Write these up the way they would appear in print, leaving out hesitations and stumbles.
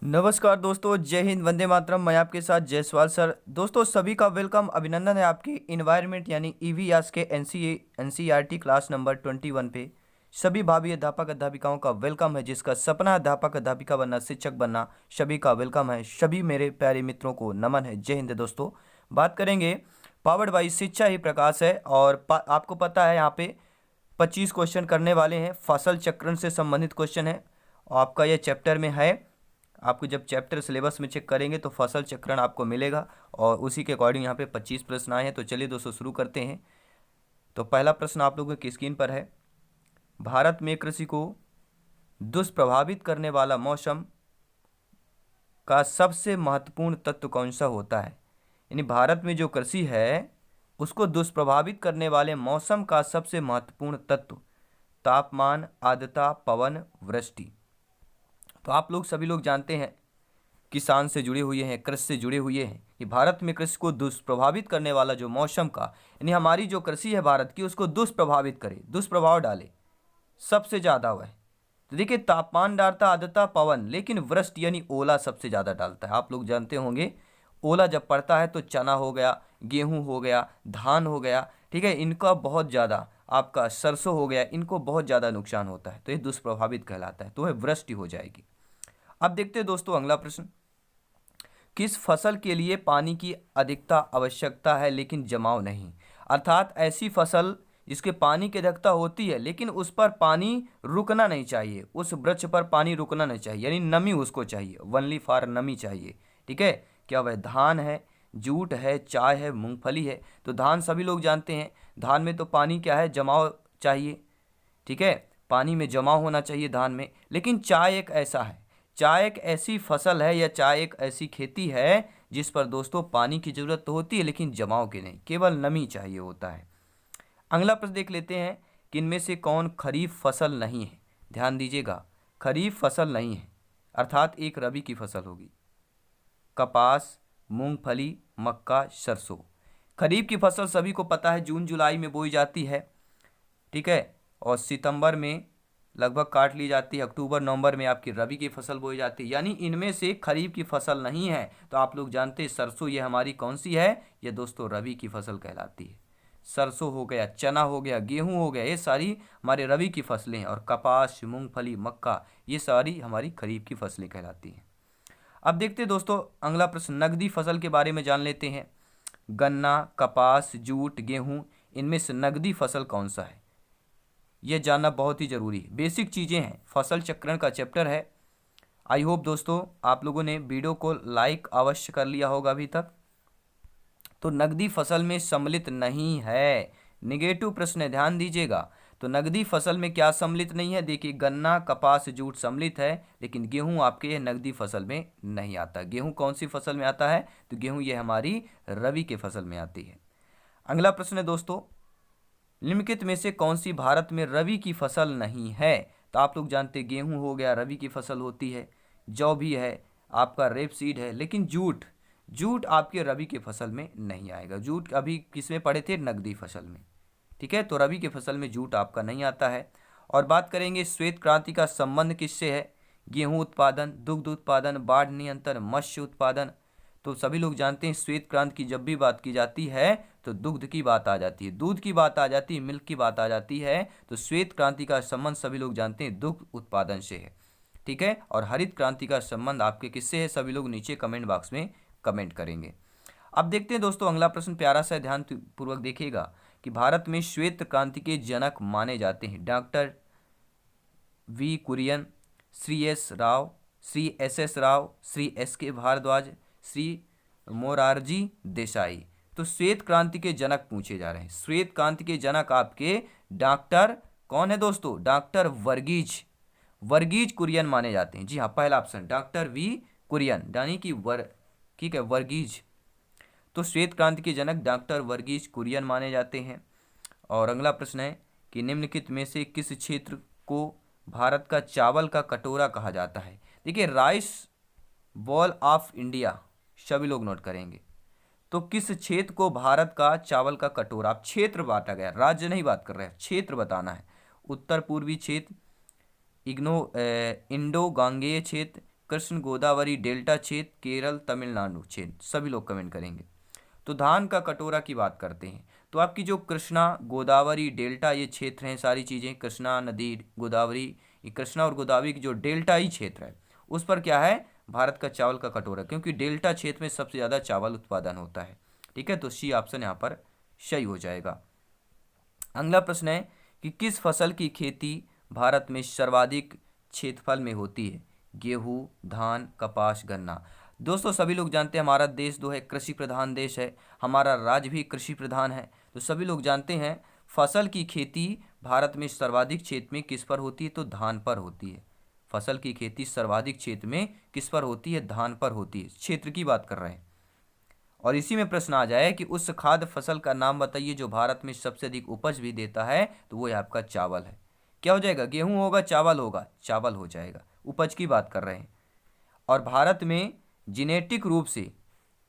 नमस्कार दोस्तों, जय हिंद, वंदे मातरम। मैं आपके साथ जयसवाल सर। दोस्तों सभी का वेलकम, अभिनंदन है आपकी इन्वायरमेंट यानी ईवीएस के एनसीईआरटी क्लास नंबर 21 पे। सभी भावी अध्यापक अध्यापिकाओं का वेलकम है। जिसका सपना है अध्यापक अध्यापिका बनना, शिक्षक बनना, सभी का वेलकम है। सभी मेरे प्यारे मित्रों को नमन है। जय हिंद दोस्तों। बात करेंगे पावर्ड बाई शिक्षा ही प्रकाश है, और आपको पता है यहाँ पे 25 क्वेश्चन करने वाले हैं। फसल चक्रण से संबंधित क्वेश्चन है, आपका यह चैप्टर में है। आपको जब चैप्टर सिलेबस में चेक करेंगे तो फसल चक्रण आपको मिलेगा, और उसी के अकॉर्डिंग यहाँ पे 25 प्रश्न आए हैं। तो चलिए दोस्तों शुरू करते हैं। तो पहला प्रश्न आप लोगों की स्क्रीन पर है। भारत में कृषि को दुष्प्रभावित करने वाला मौसम का सबसे महत्वपूर्ण तत्व कौन सा होता है? यानी भारत में जो कृषि है उसको दुष्प्रभावित करने वाले मौसम का सबसे महत्वपूर्ण तत्व तापमान, आर्द्रता, पवन, वृष्टि। तो आप लोग सभी लोग जानते हैं, किसान से जुड़े हुए हैं, कृषि से जुड़े हुए हैं, कि भारत में कृषि को दुष्प्रभावित करने वाला जो मौसम का, यानी हमारी जो कृषि है भारत की, उसको दुष्प्रभावित करे, दुष्प्रभाव डाले, सबसे ज़्यादा वह है। तो देखिए, तापमान डालता, आर्द्रता, पवन, लेकिन वृष्टि यानी ओला सबसे ज़्यादा डालता है। आप लोग जानते होंगे, ओला जब पड़ता है तो चना हो गया, गेहूं हो गया, धान हो गया, ठीक है, इनका बहुत ज़्यादा, आपका सरसों हो गया, इनको बहुत ज़्यादा नुकसान होता है। तो ये दुष्प्रभावित कहलाता है, तो वह वृष्टि हो जाएगी। अब देखते हैं दोस्तों अगला प्रश्न। किस फसल के लिए पानी की अधिकता आवश्यकता है लेकिन जमाव नहीं? अर्थात ऐसी फसल जिसके पानी की अधिकता होती है लेकिन उस पर पानी रुकना नहीं चाहिए, उस वृक्ष पर पानी रुकना नहीं चाहिए, यानी नमी उसको चाहिए, वनली फॉर नमी चाहिए। ठीक है, क्या वह धान है, जूट है, चाय है, मूंगफली है? तो धान सभी लोग जानते हैं, धान में तो पानी क्या है, जमाव चाहिए। ठीक है, पानी में जमाव होना चाहिए धान में। लेकिन चाय एक ऐसा है, चाय एक ऐसी फसल है या चाय एक ऐसी खेती है जिस पर दोस्तों पानी की जरूरत तो होती है लेकिन जमाव की नहीं, केवल नमी चाहिए होता है। अगला प्रश्न देख लेते हैं कि इनमें से कौन खरीफ फसल नहीं है? ध्यान दीजिएगा, खरीफ फसल नहीं है, अर्थात एक रबी की फसल होगी। कपास, मूंगफली, मक्का, सरसों। खरीफ की फसल सभी को पता है जून जुलाई में बोई जाती है, ठीक है, और सितंबर में लगभग काट ली जाती है, अक्टूबर नवंबर में आपकी रबी की फसल बोई जाती है। यानी इनमें से खरीफ की फसल नहीं है। तो आप लोग जानते हैं सरसों, ये हमारी कौन सी है? ये दोस्तों रबी की फसल कहलाती है। सरसों हो गया, चना हो गया, गेहूं हो गया, ये सारी हमारे रबी की फसलें हैं। और कपास, मूंगफली, मक्का, ये सारी हमारी खरीफ की फसलें कहलाती हैं। अब देखते हैं दोस्तों अगला प्रश्न, नकदी फसल के बारे में जान लेते हैं। गन्ना, कपास, जूट, गेहूं, इनमें से नकदी फसल कौन सा है? यह जानना बहुत ही जरूरी है, बेसिक चीज़ें हैं, फसल चक्रण का चैप्टर है। आई होप दोस्तों आप लोगों ने वीडियो को लाइक अवश्य कर लिया होगा अभी तक। तो नकदी फसल में सम्मिलित नहीं है, निगेटिव प्रश्न है, ध्यान दीजिएगा। तो नकदी फसल में क्या सम्मिलित नहीं है? देखिए, गन्ना, कपास, जूट सम्मिलित है, लेकिन गेहूं आपके नकदी फसल में नहीं आता। गेहूं कौन सी फसल में आता है? तो गेहूं ये हमारी रबी के फसल में आती है। अगला प्रश्न है दोस्तों, निम्नलिखित में से कौन सी भारत में रबी की फसल नहीं है? तो आप लोग जानते हैं गेहूं हो गया, रबी की फसल होती है, जौ भी है, आपका रेपसीड है, लेकिन जूट, जूट आपके रबी की फसल में नहीं आएगा। जूट अभी किस में पड़े थे? नकदी फसल में। ठीक है, तो रबी की फसल में जूट आपका नहीं आता है। और बात करेंगे श्वेत क्रांति का संबंध किससे है? गेहूं उत्पादन, दुग्ध उत्पादन, बाढ़ नियंत्रण, मत्स्य उत्पादन। तो सभी लोग जानते हैं श्वेत क्रांति की जब भी बात की जाती है तो दुग्ध की बात आ जाती है, दूध की बात आ जाती है, मिल्क की बात आ जाती है। तो श्वेत क्रांति का संबंध सभी लोग जानते हैं दुग्ध उत्पादन से है। ठीक है, और हरित क्रांति का संबंध आपके किससे है? सभी लोग नीचे कमेंट बॉक्स में कमेंट करेंगे। अब देखते हैं दोस्तों अगला प्रश्न, प्यारा सा, ध्यान पूर्वक देखिएगा कि भारत में श्वेत क्रांति के जनक माने जाते हैं doctor V Kurien, Shri S Rao, Shri S S Rao, Shri S K Bhardwaj, Shri Morarji Desai. तो श्वेत क्रांति के जनक पूछे जा रहे हैं। श्वेत क्रांति के जनक आपके डॉक्टर कौन है दोस्तों? डॉक्टर वर्गीज, वर्गीज कुरियन माने जाते हैं। जी हाँ, पहला ऑप्शन डॉक्टर वी कुरियन, यानी कि ठीक है, वर्गीज। तो श्वेत क्रांति के जनक डॉक्टर वर्गीज कुरियन माने जाते हैं। और अगला प्रश्न है कि निम्नलिखित में से किस क्षेत्र को भारत का चावल का कटोरा कहा जाता है? देखिए, राइस बॉल ऑफ इंडिया, सभी लोग नोट करेंगे। तो किस क्षेत्र को भारत का चावल का कटोरा, आप क्षेत्र बांटा गया, राज्य नहीं बात कर रहे हैं, क्षेत्र बताना है। उत्तर पूर्वी क्षेत्र, इंडो गांगेय क्षेत्र, कृष्ण गोदावरी डेल्टा क्षेत्र, केरल, तमिलनाडु क्षेत्र, सभी लोग कमेंट करेंगे। तो धान का कटोरा की बात करते हैं तो आपकी जो कृष्णा गोदावरी डेल्टा ये क्षेत्र हैं, सारी चीज़ें कृष्णा नदी गोदावरी, ये कृष्णा और गोदावरी की जो डेल्टा ही क्षेत्र है उस पर क्या है भारत का चावल का कटोरा, क्योंकि डेल्टा क्षेत्र में सबसे ज़्यादा चावल उत्पादन होता है। ठीक है, तो सी ऑप्शन यहाँ पर सही हो जाएगा। अगला प्रश्न है कि किस फसल की खेती भारत में सर्वाधिक क्षेत्रफल में होती है? गेहूँ, धान, कपास, गन्ना। दोस्तों सभी लोग जानते हैं हमारा देश जो है कृषि प्रधान देश है, हमारा राज्य भी कृषि प्रधान है। तो सभी लोग जानते हैं फसल की खेती भारत में सर्वाधिक क्षेत्र में किस पर होती है? तो धान पर होती है। फसल की खेती सर्वाधिक क्षेत्र में किस पर होती है? धान पर होती है। क्षेत्र की बात कर रहे हैं। और इसी में प्रश्न आ जाए कि उस खाद्य फसल का नाम बताइए जो भारत में सबसे अधिक उपज भी देता है, तो वो आपका चावल है। क्या हो जाएगा? गेहूं होगा, चावल होगा, चावल हो जाएगा। उपज की बात कर रहे हैं। और भारत में जेनेटिक रूप से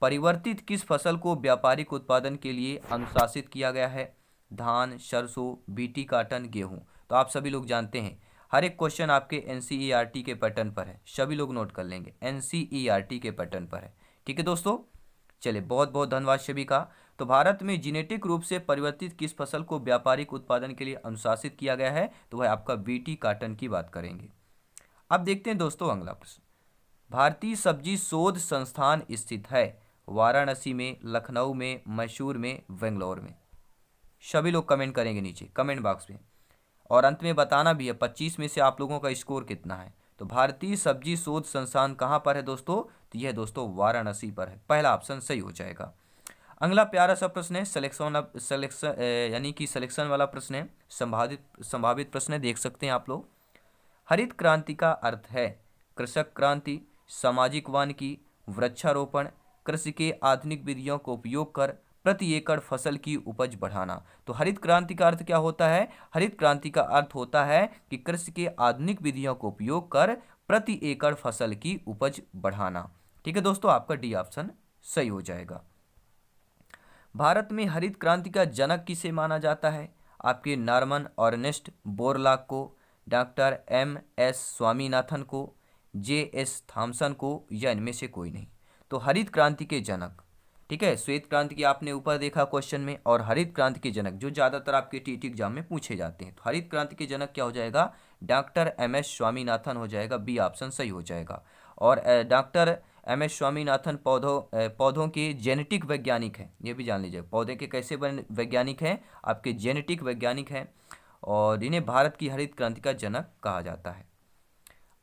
परिवर्तित किस फसल को व्यापारिक उत्पादन के लिए अनुशासित किया गया है? धान, सरसों, बीटी काटन, गेहूं। तो आप सभी लोग जानते हैं हर एक क्वेश्चन आपके एनसीईआरटी के पैटर्न पर है, सभी लोग नोट कर लेंगे, एनसीईआरटी के पैटर्न पर है। ठीक है दोस्तों, चलिए बहुत बहुत धन्यवाद सभी का। तो भारत में जेनेटिक रूप से परिवर्तित किस फसल को व्यापारिक उत्पादन के लिए अनुशासित किया गया है? तो वह आपका बीटी काटन की बात करेंगे। अब देखते हैं दोस्तों अगला प्रश्न। भारतीय सब्जी शोध संस्थान स्थित है वाराणसी में, लखनऊ में, मैसूर में, बेंगलोर में। सभी लोग कमेंट करेंगे नीचे कमेंट बॉक्स में, और अंत में बताना भी है 25 में से आप लोगों का स्कोर कितना है। तो भारतीय सब्जी शोध संस्थान कहाँ पर है दोस्तों? तो यह दोस्तों वाराणसी पर है। पहला ऑप्शन सही हो जाएगा। अगला प्यारा सा प्रश्न है सिलेक्शन यानी कि सिलेक्शन वाला प्रश्न है, संभावित प्रश्न है, देख सकते हैं आप लोग। हरित क्रांति का अर्थ है कृषक क्रांति, सामाजिक वानिकी, वृक्षारोपण, कृषि के आधुनिक विधियों का उपयोग कर प्रति एकड़ फसल की उपज बढ़ाना। तो हरित क्रांति का अर्थ क्या होता है? हरित क्रांति का अर्थ होता है कि कृषि के आधुनिक विधियों का उपयोग कर प्रति एकड़ फसल की उपज बढ़ाना। ठीक है दोस्तों, आपका डी ऑप्शन सही हो जाएगा। भारत में हरित क्रांति का जनक किसे माना जाता है? आपके नॉर्मन ऑर्नेस्ट बोरलॉग को, डॉक्टर एम.एस. स्वामीनाथन को, जे.एस. थॉमसन को, या इनमें से कोई नहीं। तो हरित क्रांति के जनक, ठीक है, श्वेत क्रांति की आपने ऊपर देखा क्वेश्चन में, और हरित क्रांति के जनक जो ज़्यादातर आपके टीटी एग्जाम में पूछे जाते हैं। तो हरित क्रांति के जनक क्या हो जाएगा? Doctor MS. स्वामीनाथन हो जाएगा, बी ऑप्शन सही हो जाएगा। और डॉक्टर एम.एस. स्वामीनाथन पौधों के जेनेटिक वैज्ञानिक हैं, ये भी जान लीजिए। पौधे के कैसे वैज्ञानिक हैं? आपके जेनेटिक वैज्ञानिक हैं, और इन्हें भारत की हरित क्रांति का जनक कहा जाता है।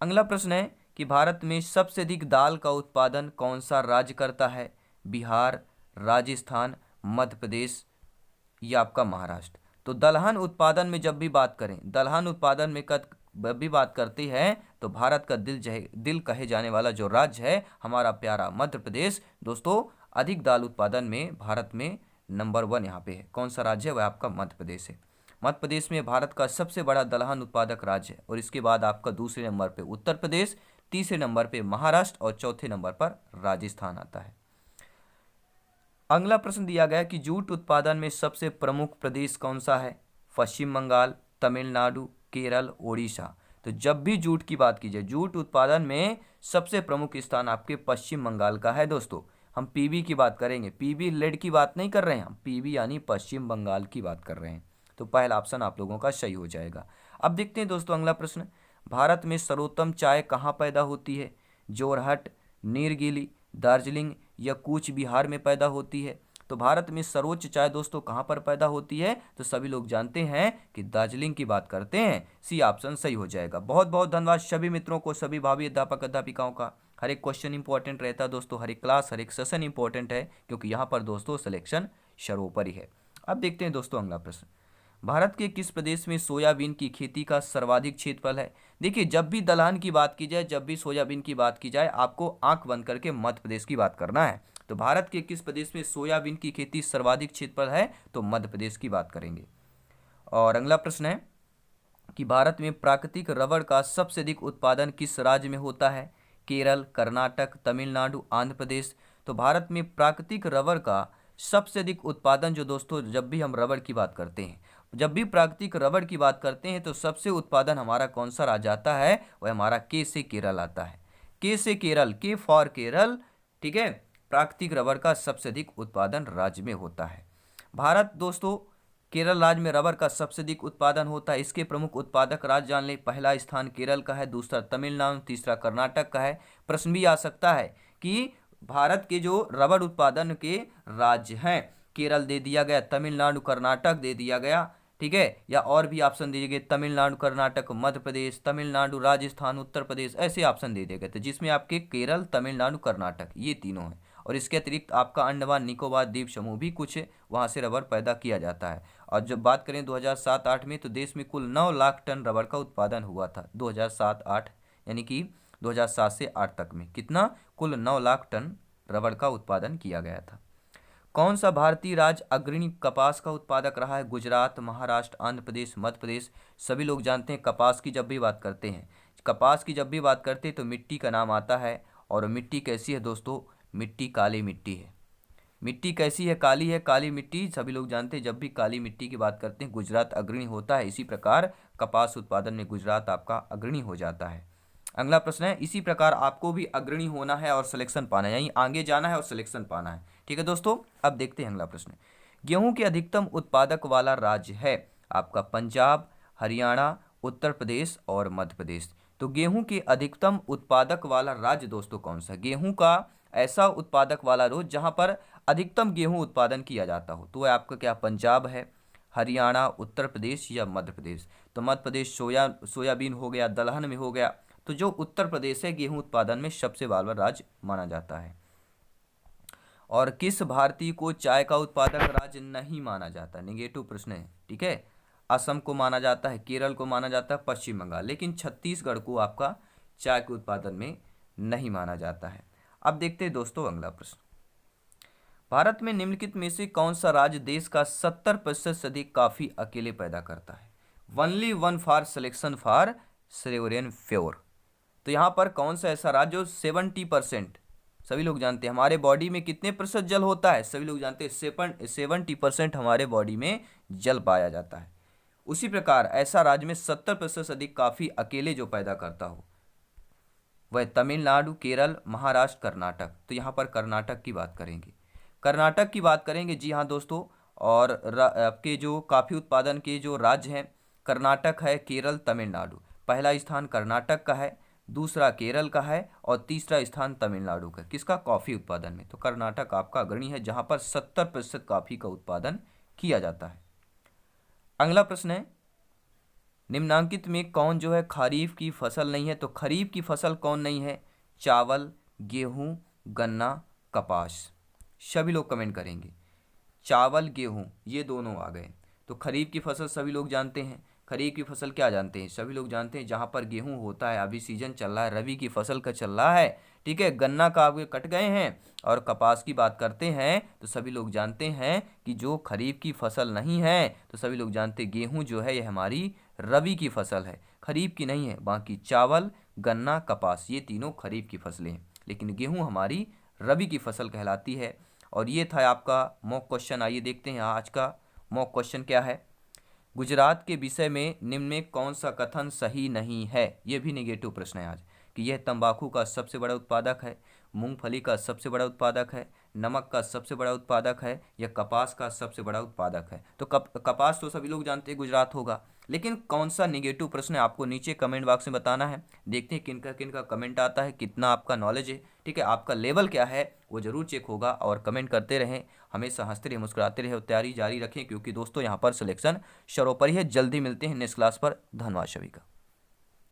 अगला प्रश्न है कि भारत में सबसे अधिक दाल का उत्पादन कौन सा राज्य करता है? बिहार, राजस्थान, मध्य प्रदेश, या आपका महाराष्ट्र। तो दलहन उत्पादन में जब भी बात करें, दलहन उत्पादन में जब भी बात करते हैं तो भारत का दिल कहे जाने वाला जो राज्य है हमारा प्यारा मध्य प्रदेश दोस्तों, अधिक दाल उत्पादन में भारत में नंबर 1 यहाँ पे है। कौन सा राज्य है? वह आपका मध्य प्रदेश है। मध्य प्रदेश में भारत का सबसे बड़ा दलहन उत्पादक राज्य है, और इसके बाद आपका दूसरे नंबर पे उत्तर प्रदेश, तीसरे नंबर पे महाराष्ट्र, और चौथे नंबर पर राजस्थान आता है। अगला प्रश्न दिया गया कि जूट उत्पादन में सबसे प्रमुख प्रदेश कौन सा है? पश्चिम बंगाल, तमिलनाडु, केरल, ओडिशा। तो जब भी जूट की बात की जाए, जूट उत्पादन में सबसे प्रमुख स्थान आपके पश्चिम बंगाल का है दोस्तों। हम पीबी की बात करेंगे, पीबी लेड की बात नहीं कर रहे हैं, हम पीबी यानी पश्चिम बंगाल की बात कर रहे हैं। तो पहला ऑप्शन आप लोगों का सही हो जाएगा। अब देखते हैं दोस्तों अगला प्रश्न। भारत में सर्वोत्तम चाय कहाँ पैदा होती है? जोरहट, नीलगिरी, दार्जिलिंग, या कूच बिहार में पैदा होती है। तो भारत में सर्वोच्च चाय दोस्तों कहाँ पर पैदा होती है? तो सभी लोग जानते हैं कि दार्जिलिंग की बात करते हैं, सी ऑप्शन सही हो जाएगा। बहुत बहुत धन्यवाद सभी मित्रों को, सभी भावी अध्यापक अध्यापिकाओं का। हर एक क्वेश्चन इंपॉर्टेंट रहता है दोस्तों, हर एक क्लास हर एक सेशन इंपॉर्टेंट है, क्योंकि यहाँ पर दोस्तों सिलेक्शन सर्वोपरि है। अब देखते हैं दोस्तों अगला प्रश्न। भारत के किस प्रदेश में सोयाबीन की खेती का सर्वाधिक क्षेत्रफल है? देखिए, जब भी दलहन की बात की जाए, जब भी सोयाबीन की बात की जाए, आपको आंख बंद करके मध्य प्रदेश की बात करना है। तो भारत के किस प्रदेश में सोयाबीन की खेती सर्वाधिक क्षेत्रफल है? तो मध्य प्रदेश की बात करेंगे। और अगला प्रश्न है कि भारत में प्राकृतिक रबड़ का सबसे अधिक उत्पादन किस राज्य में होता है? केरल, कर्नाटक, तमिलनाडु, आंध्र प्रदेश। तो भारत में प्राकृतिक रबड़ का सबसे अधिक उत्पादन जो दोस्तों, जब भी हम रबड़ की बात करते हैं, जब भी प्राकृतिक रबड़ की बात करते हैं, तो सबसे उत्पादन हमारा कौन सा राज्य आता है? वह हमारा के से केरल आता है। के से केरल, के फॉर केरल, ठीक है, प्राकृतिक रबर का सबसे अधिक उत्पादन राज्य में होता है। भारत दोस्तों केरल राज्य में रबर का सबसे अधिक उत्पादन होता है। इसके प्रमुख उत्पादक राज्य जान लें। पहला स्थान केरल का है, दूसरा तमिलनाडु, तीसरा कर्नाटक का है। प्रश्न भी आ सकता है कि भारत के जो रबर उत्पादन के राज्य हैं, केरल दे दिया गया, तमिलनाडु कर्नाटक दे दिया गया, ठीक है, या और भी ऑप्शन दिए गए, तमिलनाडु कर्नाटक मध्य प्रदेश, तमिलनाडु राजस्थान उत्तर प्रदेश, ऐसे ऑप्शन दे दिए गए थे जिसमें आपके केरल तमिलनाडु कर्नाटक ये तीनों हैं। और इसके अतिरिक्त आपका अंडमान निकोबार द्वीप समूह भी कुछ वहाँ से रबर पैदा किया जाता है। और जब बात करें 2007-8 में तो देश में कुल 9 लाख टन रबर का उत्पादन हुआ था 2007-8, यानी कि 2007 से 8 तक में कितना, कुल 9 लाख टन रबर का उत्पादन किया गया था। कौन सा भारतीय राज्य अग्रणी कपास का उत्पादक रहा है? गुजरात, महाराष्ट्र, आंध्र प्रदेश, मध्य प्रदेश। सभी लोग जानते हैं कपास की जब भी बात करते हैं, कपास की जब भी बात करते हैं तो मिट्टी का नाम आता है। और मिट्टी कैसी है दोस्तों? मिट्टी काली मिट्टी है। मिट्टी कैसी है? काली है। काली मिट्टी सभी लोग जानते हैं, जब भी काली मिट्टी की बात करते हैं गुजरात अग्रणी होता है। इसी प्रकार कपास उत्पादन में गुजरात आपका अग्रणी हो जाता है। अगला प्रश्न है, इसी प्रकार आपको भी अग्रणी होना है और सिलेक्शन पाना है, यानी आगे जाना है और सिलेक्शन पाना है, ठीक है दोस्तों। अब देखते हैं अगला प्रश्न। गेहूं के अधिकतम उत्पादक वाला राज्य है आपका पंजाब, हरियाणा, उत्तर प्रदेश और मध्य प्रदेश। तो गेहूं के अधिकतम उत्पादक वाला राज्य दोस्तों कौन सा? गेहूं का ऐसा उत्पादक वाला राज्य जहां पर अधिकतम गेहूं उत्पादन किया जाता हो, तो आपका क्या पंजाब है, हरियाणा, उत्तर प्रदेश या मध्य प्रदेश? तो मध्य प्रदेश सोयाबीन हो गया, दलहन में हो गया। तो जो उत्तर प्रदेश है गेहूं उत्पादन में सबसे बाला राज्य माना जाता है। और किस भारतीय को चाय का उत्पादक राज्य नहीं माना जाता? निगेटिव प्रश्न है, ठीक है। असम को माना जाता है, केरल को माना जाता है, पश्चिम बंगाल, लेकिन छत्तीसगढ़ को आपका चाय के उत्पादन में नहीं माना जाता है। अब देखते हैं दोस्तों अगला प्रश्न। भारत में निम्नलिखित में से कौन सा राज्य देश का 70% से अधिक कॉफी अकेले पैदा करता है? Only one for selection for सेरेवरियन फ्योर। तो यहाँ पर कौन सा ऐसा राज्य जो 70%, सभी लोग जानते हैं हमारे बॉडी में कितने प्रतिशत जल होता है? सभी लोग जानते हैं 70% हमारे बॉडी में जल पाया जाता है। उसी प्रकार ऐसा राज्य में 70% से अधिक कॉफी अकेले जो पैदा करता हो वह तमिलनाडु, केरल, महाराष्ट्र, कर्नाटक। तो यहाँ पर कर्नाटक की बात करेंगे, कर्नाटक की बात करेंगे, जी हाँ दोस्तों। और आपके जो कॉफी उत्पादन के जो राज्य हैं कर्नाटक है, केरल, तमिलनाडु। पहला स्थान कर्नाटक का है, दूसरा केरल का है और तीसरा स्थान तमिलनाडु का। किसका? कॉफी उत्पादन में। तो कर्नाटक आपका अग्रणी है जहां पर 70% कॉफी का उत्पादन किया जाता है। अगला प्रश्न है, निम्नांकित में कौन जो है खरीफ की फसल नहीं है? तो खरीफ की फसल कौन नहीं है? चावल, गेहूं, गन्ना, कपास। सभी लोग कमेंट करेंगे। चावल, गेहूं ये दोनों आ गए। तो खरीफ की फसल सभी लोग जानते हैं। खरीफ की फसल क्या जानते हैं? सभी लोग जानते हैं जहां पर गेहूं होता है, अभी सीजन चल रहा है, रबी की फसल का चल रहा है, ठीक है। गन्ना का आपके कट गए हैं। और कपास की बात करते हैं तो सभी लोग जानते हैं कि जो खरीफ की फसल नहीं है तो सभी लोग जानते हैं गेहूं जो है यह हमारी रबी की फसल है, खरीफ की नहीं है। बाकी चावल, गन्ना, कपास ये तीनों खरीफ की फसलें हैं, लेकिन गेहूं हमारी रबी की फसल कहलाती है। और ये था आपका मॉक क्वेश्चन। आइए देखते हैं आज का मॉक क्वेश्चन क्या है। गुजरात के विषय में निम्न में कौन सा कथन सही नहीं है? यह भी नेगेटिव प्रश्न है आज, कि यह तंबाकू का सबसे बड़ा उत्पादक है, मूंगफली का सबसे बड़ा उत्पादक है, नमक का सबसे बड़ा उत्पादक है, या कपास का सबसे बड़ा उत्पादक है। तो कपास तो सभी लोग जानते हैं गुजरात होगा, लेकिन कौन सा नेगेटिव प्रश्न है आपको नीचे कमेंट बॉक्स में बताना है। देखते हैं किनका किनका कमेंट आता है, कितना आपका नॉलेज है, ठीक है, आपका लेवल क्या है वो जरूर चेक होगा। और कमेंट करते रहें, हमेशा हंसते रहे, मुस्कुराते रहे और तैयारी जारी रखें, क्योंकि दोस्तों यहाँ पर सिलेक्शन सर्वोपरि है। जल्दी मिलते हैं नेक्स्ट क्लास पर। धन्यवाद सभी का।